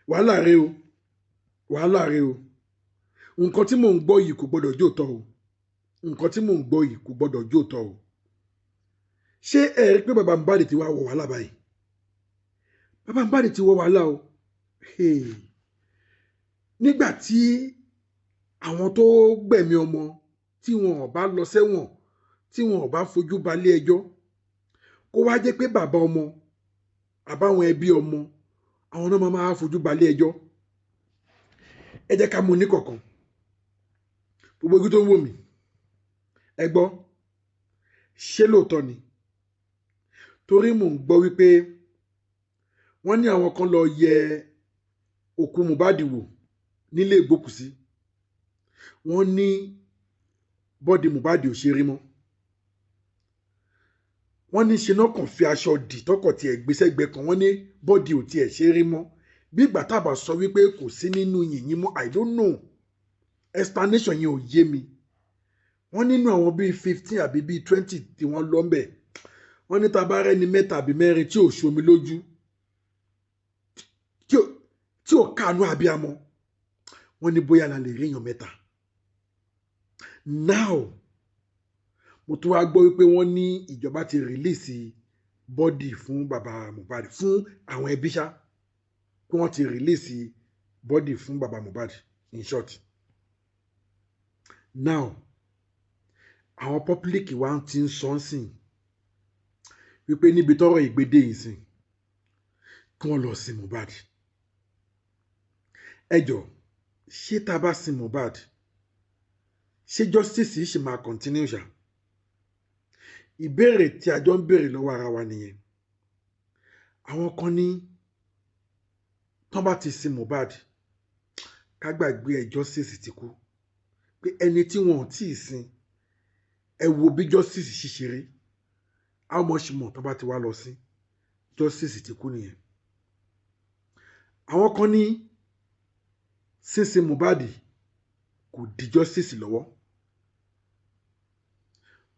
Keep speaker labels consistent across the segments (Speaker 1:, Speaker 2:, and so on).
Speaker 1: wàhálà rẹ o wàhálà rẹ o nǹkan tí mò ń gbọ́ yìí kò gbọ́dọ̀ jó tọ́ o nǹkan tí mò ń gbọ́ yìí kò gbọ́dọ̀ jó tọ́ o ṣé ẹ rí pé bàbá Mohbad ti wá wọ wàhálà báyìí bàbá Mohbad ti wọ wàhálà o nígbà tí àwọn tó gbẹ̀mí ọmọ tí wọn ò bá lọ sẹ́wọ̀n tí wọn ò bá fojú balẹ̀ ẹjọ́ kó wá jẹ́ pé bàbá ọmọ àbáwọn ẹbí ọmọ àwọn náà máa fojú balẹ̀ ẹjọ́ ẹ jẹ́ ká mú ní kọ̀ọ̀kan gbogbo ojú tó ń wò mí ẹ gbọ́ ṣé lóòótọ́ ni torí mò ń gbọ́ wípé wọ́n ní àwọn kan lọ yẹ òkú Mohbad wò nílé ìgbókùsí wọ́n ní bọ́dì Mohbad ò ṣe rí mọ́ wọ́n ní ṣe náà kàn fi aṣọ dì tọkọ̀ tiẹ̀ gbéṣẹ́gbẹ́ kan wọ́n ní bọ́dì ò tiẹ̀ ṣe rí mọ́ bí ìgbà tábà sọ wípé kò sí nínú yìnyín mọ́ I don't know explanation yẹn ò yé mi wọ́n nínú àwọn bíi 15 àbí bíi 20 tí wọ́n lọ ń bẹ̀ wọ́n ní tabarẹ́ ni mẹ́ta àbí mẹ́rin tí ò ṣomi lójú tí ò kànú abiyamọ wọ́n ní bóyá la lè ríyàn mẹ́ta now mo tún wá gbọ́ wípé wọ́n ní ìjọba ti rìlíìsì bọ́dì fún bàbá Mohbad fún àwọn ẹbí ṣá pé wọ́n ti rìlíìsì bọ́dì fún bàbá Mohbad in short now àwọn public wa ti ń sọ sìn wípé níbi tọ́rọ̀ ìgbédè yìí sìn kí wọ́n lọ sin Mohbad ẹ jọ̀ọ́ ṣé tá a bá sin Mohbad ṣé justice yìí ṣì máa continue ṣá ìbéèrè tí a jọ ń béèrè lọ́wọ́ ara wa nìyẹn àwọn kan ní tán bá ti sin Mohbad ká gbàgbé ẹ justice ti kú pé ẹni tí wọn ò tí ì sin ẹ wo bí justice ṣíṣe rí how much more tán bá ti wá lọ sí justice ti kú nìyẹn àwọn kan ní sísin Mohbad kò di justice lọ́wọ́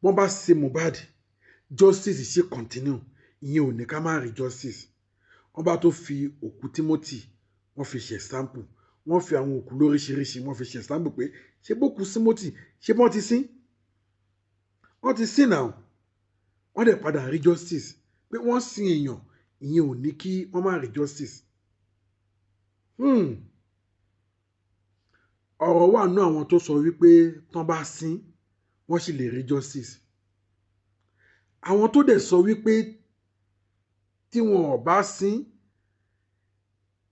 Speaker 1: wọ́n bá sin Mohbad justice ṣe continue ìyẹn ò ní ká má rí justice wọ́n bá tó fi òkú Timothy wọ́n fi ṣe sample wọ́n fi àwọn òkú lóríṣiríṣi wọ́n fi ṣe sample pé ṣé bókú Timothy ṣé wọ́n ti sin náà wọ́n dẹ̀ padà rí justice pé wọ́n sin èèyàn ìyẹn ò ní kí wọ́n má rí justice ọ̀rọ̀ wà nú àwọn tó sọ wípé tán bá sin wọ́n sì lè rí justice àwọn tó dẹ̀ sọ wípé tí wọn ò bá sin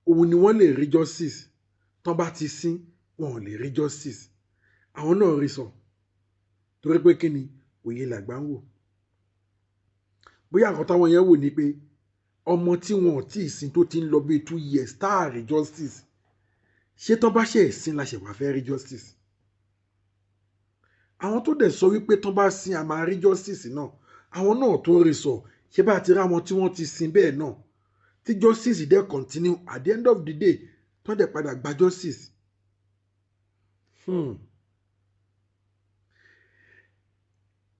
Speaker 1: òun ni wọ́n lè rí justice tán bá ti sin wọn ò lè rí justice àwọn náà rí sọ torí pé kí ni òye làgbà ń wò bóyá àkọ́tà wọn yẹn wò ní pé ọmọ tí wọn ò tí ì sin tó ti ń lọ bíi 2 years tá a rí justice ṣé tán bá ṣe ìsìn la ṣe wà fẹ́ rí justice àwọn tó dẹ̀ sọ wípé tán bá sin a máa rí justice náà àwọn náà tó rí sọ ṣé bá ti rí àwọn tí wọ́n ti sin bẹ́ẹ̀ náà tí justice dẹ̀ continue at the end of the day tán dẹ̀ padà gba justice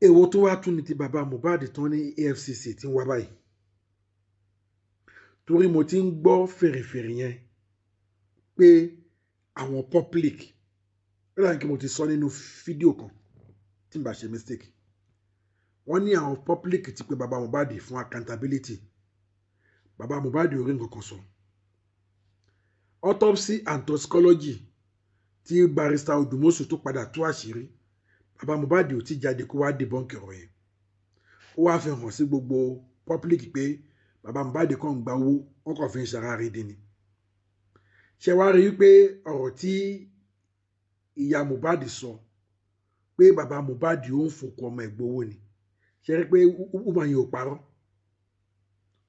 Speaker 1: èwo tó wá tún ní ti bàbá Mohbad tán ní EFCC tí ń wá báyìí torí mo ti ń gbọ́ fèrèfèrè yẹn pé àwọn public láti kí mo ti sọ nínú fídíò kan tí n bá ṣe mistake wọ́n ní àwọn public ti pé bàbá Mohbad fún accountability bàbá Mohbad ò rí nǹkan kan sọ autopsy and toxicology tí barrister Odùmọ̀ṣù tó padà tú àṣírí bàbá Mohbad ò ti jáde kó wá debunk ọ̀rọ̀ yẹn ó wá fi hàn sí gbogbo public pé bàbá Mohbad kàn ń gba owó wọn kàn fi ń ṣara rí dín ni ṣe wá rí pé ọ̀rọ̀ tí ìyá Mohbad sọ pé bàbá Mohbad ò ń fòkù ọmọ ẹ̀gbọ́wọ́ ni ṣe rí pé ọmọ yẹn ò parọ́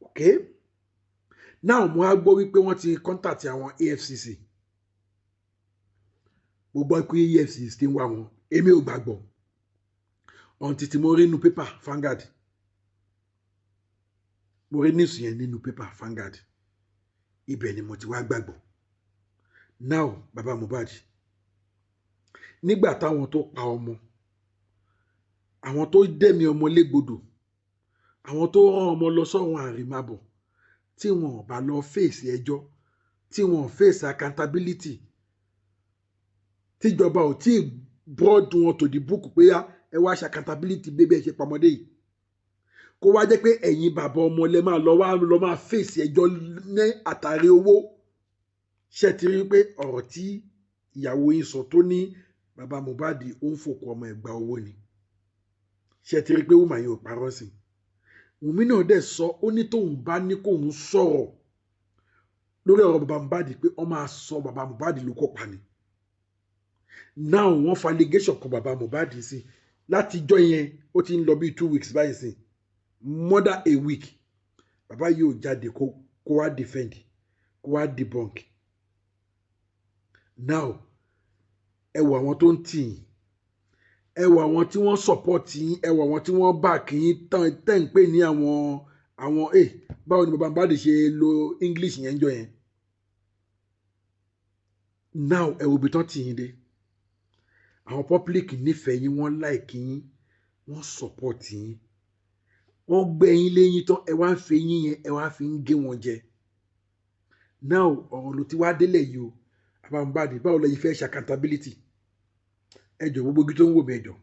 Speaker 1: ok now mo á gbọ́ wípé wọ́n ti contact àwọn EFCC mo gbọ́ pé EFCC ti ń wá wọn èmi ò gbàgbọ́ ọ̀ǹtí tí mo rí nínú pépà Vanguard mo rí nísù yẹn nínú pépà Vanguard ibẹ̀ ni mo ti wá gbàgbọ́ now bàbá Mohbad nígbà táwọn tó pa ọmọ àwọn tó dẹ̀mí ọmọ légbodò àwọn tó rán ọmọ lọ sọ́run àrèmábọ̀ tí wọn ò bá lọ fèsì ẹjọ́ tí wọn ò fèsì accountability tíjọba ò tí ì brought wọn to the book pé ẹ wá ṣe accountability bébí ẹ ṣe pamọ́dé yìí kó wá jẹ́ pé ẹ̀yin bàbá ọmọ lẹ máa lọ máa fèsì ẹjọ́ ní àtàrí owó ṣe ti rí pé ọ̀rọ̀ tí ìyàwó yín sọ tó ní bàbá Mohbad ó ń fòkù ọmọ ẹ̀gbà owó ni ṣe ti rí pé wùmà yìí ò parọ́ sí Wùmí náà dẹ̀ sọ ó ní tóun bá ní kóun sọ̀rọ̀ lórí ọ̀rọ̀ bàbá Mohbad pé ó máa sọ bàbá Mohbad ló kópa ni now wọ́n fa allegation kan bàbá Mohbad sí látijọ́ yẹn ó ti ń lọ bíi 2 weeks báyìí sí more than a week bàbá yìí ò jáde kó wá defend kó wá debunk now ẹ wo àwọn tó ń tì yín ẹ wo àwọn tí wọ́n support yín ẹ wo àwọn tí wọ́n back yín tẹ́ ń pè ní àwọn báwo ni bàbá Mohbad ṣe lo English yẹn jọ yẹn now ẹ wo ibi tán tì yín dé àwọn public nífẹ̀ẹ́ yín wọ́n like yín wọ́n support yín wọ́n gbé yín léyìn tán ẹ wá ń fi yín yẹn ẹ wá fi ń gé wọn jẹ now ọ̀rọ̀ ló ti wá délẹ̀ yìí o bàbá Mohbad báwo lẹ́yìn fẹ́ ṣe accountability ẹjọ́ gbogbo igi tó ń wò mí ẹjọ́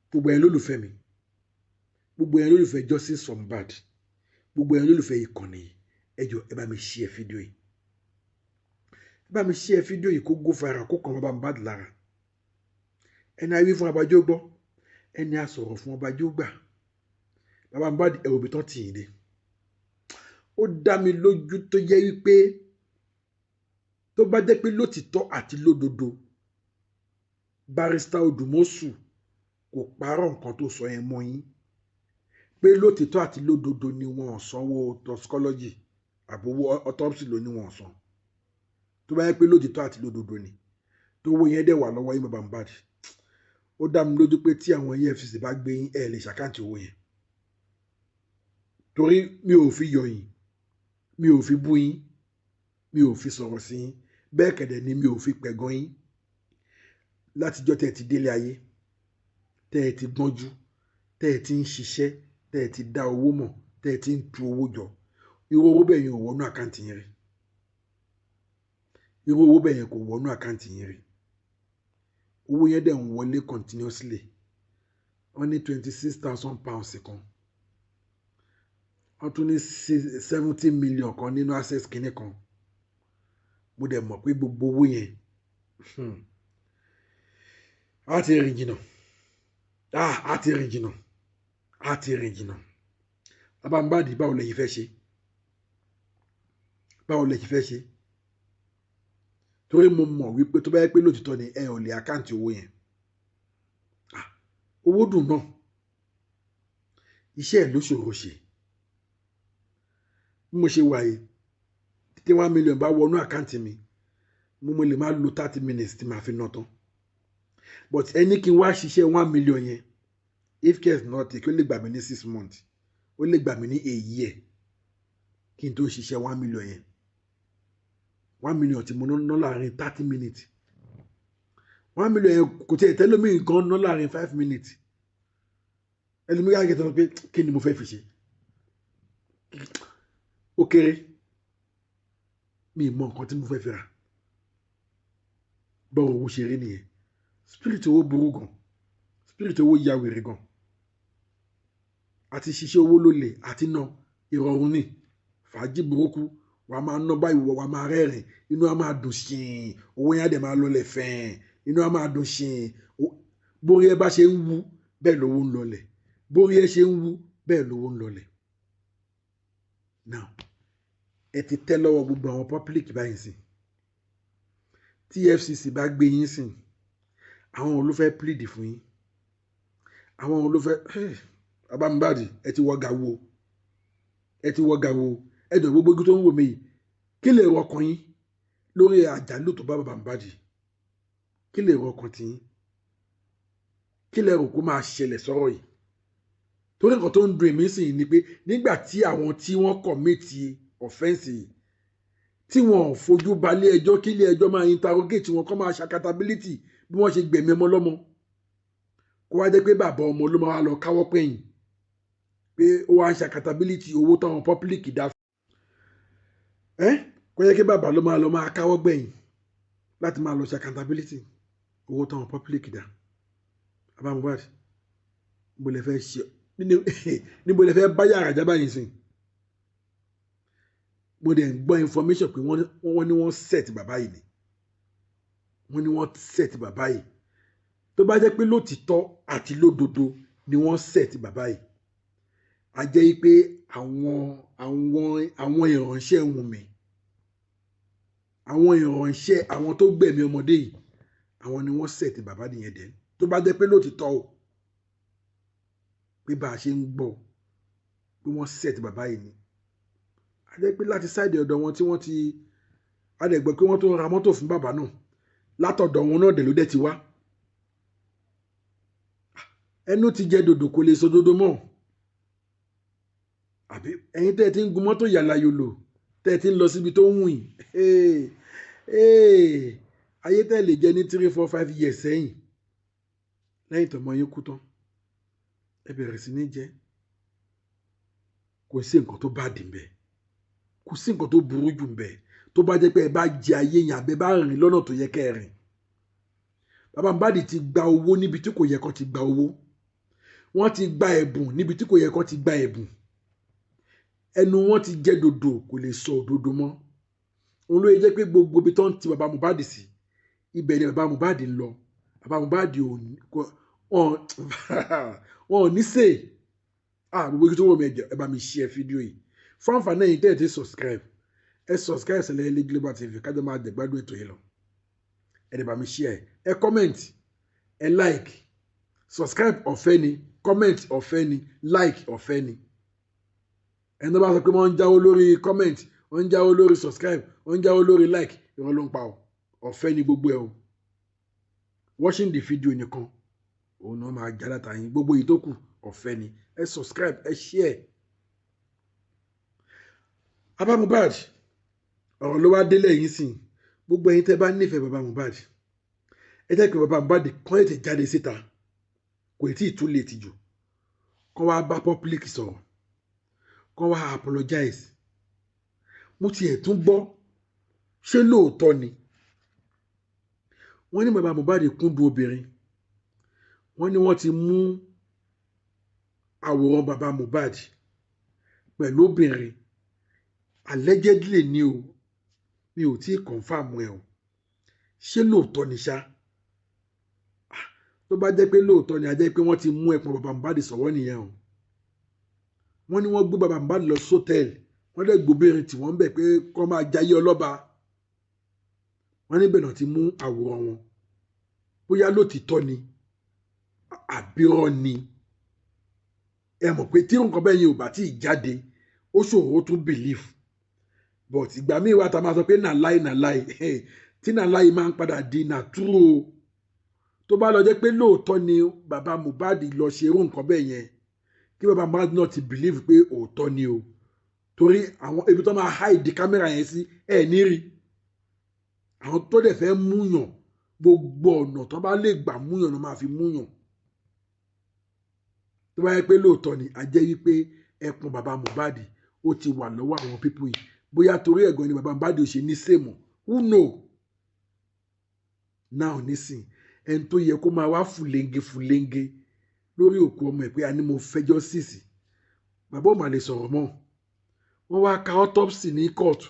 Speaker 1: gbogbo ẹ̀ lólùfẹ́ mi gbogbo ẹ̀ lólùfẹ́ justice for Mohbad gbogbo ẹ̀ lólùfẹ́ ìkànnì ẹjọ́ ẹ bá mi share fídíò yìí ẹ bá mi share fídíò yìí kó go viral kó kàn bàbá Mohbad lára ẹni ayé fún abájọ́ gbọ́ ẹni a sọ̀rọ̀ fún abájọ́ gbà bàbá Mohbad ẹ̀rọ ibi tán tì í dé ó dá mi lójú tó yẹ wípé tó bá jẹ́ pé lótìtọ́ àti lódodo Barrister Odùmọ̀ṣù kò parọ́ nǹkan tó sọ yẹn mọ́ yín pé lótìtọ́ àti lódodo ni wọ́n sanwó toxicology àbówó autopsy ló ní wọ́n san tó bá yẹ pé lótìtọ́ àti lódodo ni tó wó yẹn dẹ̀ wà lọ́wọ́ yín bàbá Mohbad ó dá mi lójú pé tí àwọn EFCC bá gbé yín ẹ lè ṣàkáǹtì owó yẹn torí mi ò fi yọ yín mi ò fi bú yín mi ò fi sọ̀rọ̀ sí yín bẹ́ẹ̀ kẹ̀dẹ̀ ni mi ò fi pẹ̀gàn yín látijọ́ tẹ́ ẹ ti délé ayé tẹ́ ẹ ti gbọ́njú tẹ́ ẹ ti ń ṣiṣẹ́ tẹ́ ẹ ti dá owó mọ̀ tẹ́ ẹ ti ń tu owó jọ irú owó bẹ́ẹ̀ yẹn ò wọnú àkáǹtì yẹn rí irú owó bẹ́ẹ̀ yẹn kò wọnú àkáǹtì yẹn rí owó yẹn dẹ̀ ń wọlé continuously wọ́n ní £26,000 kan wọ́n tún ní 70 million kan nínú access kìíní kan mo dẹ̀ mọ̀ pé gbogbo owó yẹn á ti rìn jìnnà á ti rìn jìnnà á ti rìn jìnnà bàbá Mohbad báwo lẹ̀yin fẹ́ ṣe báwo lẹ̀yin fẹ́ ṣe torí mo mọ̀ wípé tó bá yẹ pé lótìtọ́ ni ẹ ò lè àkáǹtì owó yẹn owó dùn náà iṣẹ́ ẹ̀ ló ṣòro ṣe bí mo ṣe wà yìí tí 1 million bá wọnú àkáǹtì mi mo lè máa lo 30 minutes tí màá fi ná tán but ẹni kí n wá ṣiṣẹ́ 1 million yẹn if care is not take ó lè gbà mí ní 6 months ó lè gbà mí ní a year kí n tó ṣiṣẹ́ 1 million yẹn 1 million tí mo ná láàrin 30 minutes 1 million yẹn kò tí ẹ̀ tẹ́lómi nǹkan ná láàrin 5 minutes ẹlòmíràn kẹta pé kí ni mo fẹ́ fi ṣe ó kéré mi mọ nǹkan tí mo fẹ́ fi rà bọ́ọ̀ owó ṣe rí nìyẹn spirit owó burú gan spirit owó ya wèrè gan àti ṣiṣẹ́ owó ló lè àti ná ìrọ̀rùn ní fàájì burúkú wàá máa ná báyìí wàá máa rẹ́rìn inú á máa dùn ṣìn owó yẹn á dẹ̀ máa lọlẹ̀ fẹ́ẹ̀ inú á máa dùn ṣìn bórí ẹ bá ṣe ń wú bẹ́ẹ̀ lówó ń lọlẹ̀ bórí ẹ ṣe ń wú bẹ́ẹ̀ lówó ń lọlẹ̀ now ẹ ti tẹ́ lọ́wọ́ gbogbo àwọn public báyìí sí tí EFCC bá gbé yín sìn àwọn olùfẹ́ plead fún yín àwọn olùfẹ́ bàbá Mohbad ẹ ti wọ́ gàwó ẹ ti wọ́ gàwó ẹ dọ̀ gbogbo tó ń wò mí yìí kí lè rọ ọkàn yín lórí àjálù tó bá bàbá Mohbad kí lè rọ ọkàn tiyín kí lè rò kó máa ṣẹlẹ̀ sọ́rọ̀ yìí torí nǹkan tó ń dùn èmi sìn ni pé nígbà tí àwọn tí wọ́n kọ̀míìtì ọ̀fẹ́ǹsì yìí tí wọn ò fojú balẹ̀ ẹjọ́ kí ilé ẹjọ́ máa interrogate wọn kọ́ máa ṣe accountability bí wọ́n ṣe gbẹ̀mí ọmọ lọ́mọ kó wá jẹ́ pé bàbá ọmọ ló máa lọ káwọ́ pẹ̀yìn pé ó wá ń ṣe accountability owó táwọn public dá kò yẹ kí bàbá ló máa káwọ́ gbẹ̀yìn láti máa lọ ṣe accountability owó táwọn public dá. Bàbá Mohbad níbo lẹ fẹ́ ṣe níbo lẹ fẹ́ bá yàrá jábá yìí sìn. Mo dẹ̀ ń gbọ́ information pé wọ́n ní wọ́n set bàbá yìí ni wọ́n ní wọ́n set bàbá yìí tó bá jẹ́ pé lótìtọ́ àti lódodo ni wọ́n set bàbá yìí a jẹ́ pé àwọn ìránṣẹ́ Wùnmí àwọn ìránṣẹ́ àwọn tó gbẹ̀mí ọmọdé yìí àwọn ni wọ́n set bàbá nìyẹn dẹ̀ tó bá jẹ́ pé lótìtọ́ o pé bá a ṣe ń gbọ́ pé wọ́n set bàbá yìí ni a jẹ́ pé láti sáìdì ọ̀dọ̀ wọn tí wọ́n ti a dẹ̀ gbọ́ pé wọ́n tó ra mọ́tò fún bàbá náà látọ̀dọ̀ wọn náà dẹ̀ ló dẹ̀ ti wá ẹnu ti jẹ́ dòdò kò lè sọ dodo mọ́ àbí ẹ̀yin tẹ́ ẹ ti ń gun mọ́tò yàlà yòlò tẹ́ ẹ ti ń lọ síbi tó ń wù yín ayé tẹ́ ẹ lè jẹ ní 3, 4, 5 years sẹ́yìn lẹ́yìn tọ́mọ yín kú tán ẹ bẹ̀rẹ̀ sí ní jẹ kò sí nǹkan tó bá dì ń bẹ kò sí nǹkan tó burú jù ń bẹ tó bá jẹ́ pé ẹ bá jẹ ayé yẹn àbẹ bá rìn lọ́nà tó yẹ kẹ́ ẹ rìn. Bàbá Mohbad ti gba owó níbi tí kò yẹ kó ti gba owó wọ́n ti gba ẹ̀bùn níbi tí kò yẹ kó ti gba ẹ̀bùn ẹnu wọn ti jẹ́ dòdò kò lè sọ òdodo mọ́ òun ló yẹ jẹ́ pé gbogbo ibi tó ń ti bàbá Mohbad sí ibẹ̀ ni bàbá Mohbad ń lọ bàbá Mohbad wọn ò ní sè gbogbo ibi tó wọ̀ mí ẹ bá mi share fídíò yìí fún àǹfààní ẹ̀yin tẹ́ ẹ ti subscribe sílẹ̀ ilé Global TV kájọ máa dẹ̀gbádùn ètò yìí lọ ẹ dẹ̀ bá mi share ẹ comment ẹ like subscribe ọ̀fẹ́ ni comment ọ̀fẹ́ ni like ọ̀fẹ́ ni ẹni tó bá sọ pé wọ́n ń jáwó lórí comment wọ́n ń jáwó lórí subscribe wọ́n ń jáwó lórí like ìrọ̀ ló ń pa ọ̀fẹ́ ni gbogbo ẹ̀ o watching the video nìkan òun náà máa já dátà yín gbogbo yìí tó kù ọ̀fẹ́ ni ẹ subscribe ẹ share. Bàbá Mohbad ọ̀rọ̀ ló wá délẹ̀ yín sìn gbogbo ẹ̀yin tẹ́ bá nífẹ̀ẹ́ bàbá Mohbad ẹ jẹ́ pé bàbá Mohbad kàn ètè jáde síta kò tí ì tún lè tìjú kàn wá bá public sọ̀rọ̀ kàn wá apologize mo tiẹ̀ tún gbọ́ ṣé lóòótọ́ ni wọ́n ní bàbá Mohbad kúndùn obìnrin wọ́n ní wọ́n ti mú àwòrán bàbá Mohbad pẹ̀lú obìnrin allegedly ni o mi ò tí ì confam ẹ o ṣé lóòótọ́ ni ṣá tó bá jẹ́ pé lóòótọ́ ni a jẹ́ pé wọ́n ti mú ẹpọn bàbá Mohbad sọ̀wọ́ nìyẹn o wọ́n ní wọ́n gbé bàbá Mohbad lọ sọ́tẹ́ẹ̀lì wọ́n dẹ̀ gbóbìnrin tí wọ́n ń bẹ̀ pé kọ́ máa jayé ọlọ́ba wọ́n níbẹ̀ náà ti mú àwòrán wọn bóyá lótìtọ́ ni àbírọ́ ni ẹ mọ̀ pé tí nǹkan bẹ́ẹ̀ yẹn ò bá tí ì jáde ó ṣòro tún belief but ìgbà míì wá ta máa sọ pé nà láì tí nà láì máa ń padà di nà túró o tó bá lọ jẹ́ pé lóòótọ́ ni bàbá Mohbad lọ ṣe irú nǹkan bẹ́ẹ̀ yẹn kí bàbá Mohbad náà ti believe pé òótọ́ ni o torí àwọn ibi tó máa hide kámẹ́rà yẹn sí ẹ̀ ní rí àwọn tó dẹ̀ fẹ́ múyàn gbogbo ọ̀nà tó bá lè gbà múyàn ló máa fi múyàn tó bá yẹ pé lóòótọ́ ni a jẹ́ wípé ẹpọn bàbá Mohbad ó ti wà lọ́wọ́ àwọn pípù yìí bóyá torí ẹ̀gbọ́n ni bàbá Mohbad ò ṣe ní sèmọ̀ who know now nísìn ẹni tó yẹ kó máa wá fùlẹ́ńgẹ lórí òkú ọmọ ẹ̀ pé a ní mo fẹjọ́ sísì bàbá ò mà lè sọ̀rọ̀ mọ́ wọ́n wá ka autopsy ní kóòtù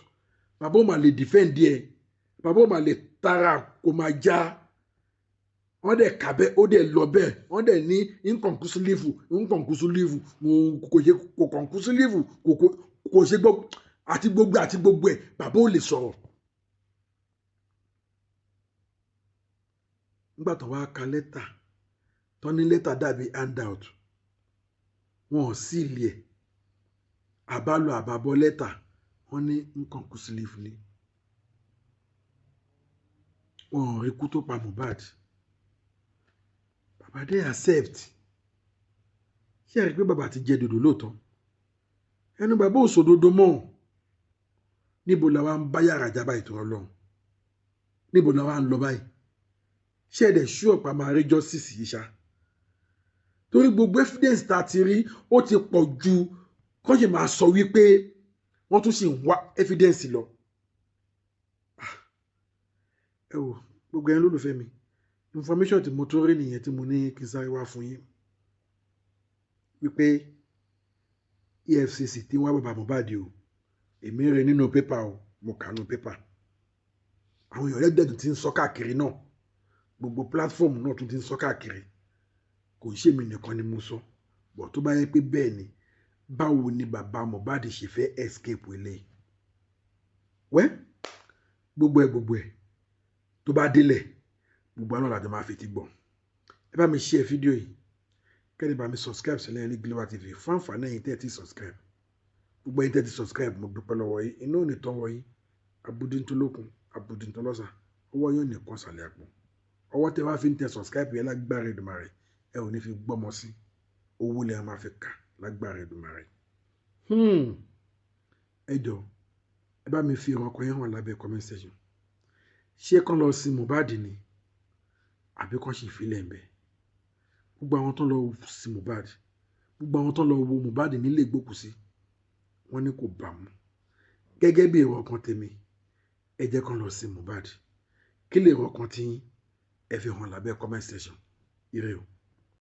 Speaker 1: bàbá ò mà lè defend ẹ̀ bàbá ò mà lè tara kó máa já wọ́n dẹ̀ kàbẹ́ ó dẹ̀ lọ bẹ́ẹ̀ wọ́n dẹ̀ ní inconclusive kò conclusive kò ṣe gbọ́ àti gbogbo ẹ̀ bàbá ò lè sọ̀rọ̀. nígbà tó wá ka lẹ́tà tó ní lẹ́tà dàbí handout wọn ò sí ilé ẹ̀ àbálò àbábọ̀ lẹ́tà wọ́n ní inconclusive ni wọn ò rí kú tó pa Mohbad bàbá dé accept ṣé ẹ rí pé bàbá ti jẹ dòdò lóòótọ́ ẹnu bàbá ò sòdodo mọ́ níbo la wá ń bá yàrá jábá ìtọ́ Ọlọ́run níbo la wá ń lọ báyìí ṣé ẹ̀dẹ̀ ṣú ọ̀pá máa rí justice yìí ṣá tó torí gbogbo evidence tá ti rí ó ti pọ̀ ju kán ṣe máa sọ wípé wọ́n tún sì ń wá evidence lọ. Ẹ wò gbogbo ẹ̀yin lólùfẹ́ mi information tí mo tó rí nìyẹn tí mo ní kí n sáré wá fún yín wípé EFCC tí wọ́n bàbá Mohbad o èmi rẹ̀ nínú pépà o mo kà nínú pépà àwọn èèyàn lẹ́gbẹ̀ẹ́ tí ń sọ káàkiri náà gbogbo platform náà tún ti ń sọ káàkiri kò ń ṣèmi nìkan ni mo sọ bọ̀ tó bá yẹ pé bẹ́ẹ̀ ni báwo ni bàbá Mohbad ṣe fẹ́ escape eléyìí wẹ́ gbogbo ẹ̀ tó bá délẹ̀ gbogbo àná làjọ máa fi ti gbọ́ ẹ bá mi share fídíò yìí kẹ́ni bá mi subscribe sílẹ̀ ní Global TV fún àǹfààní ẹ̀yin tẹ́ ti subscribe gbogbo ẹ̀yin tẹ́ ti subscribe mo dúpẹ́ lọ́wọ́ yìí iná ò ní tán wọ yìí abudintolókun abudintolọ́sà ọwọ́ yóò ní kan sàlẹ̀ àpò ọwọ́ tẹ́ wá fi ń tẹ subscribe yẹn lágbára Èdùmàrè ẹ ò ní fi gbọ́mọ sí owó lẹ́ máa fi kà lágbára Èdùmàrè. Ẹ jọ̀ọ́ ẹ bá mi fi ọkọ̀ yẹn hàn lábẹ́ comment section ṣé kán lọ sí Mohbad ni àbí kán ṣe ìfilẹ̀ ń bẹ gbogbo àwọn tó lọ sí Mohbad gbogbo àwọn tó lọ wo Mohbad nílé ìgbókùsí wọn ní kò bá mu gẹ́gẹ́ bí èrò ọkàn tèmi ẹ jẹ́ kán lọ sí Mohbad kí lè èrò ọkàn tí ẹ fi hàn lábẹ́ comment section ire o.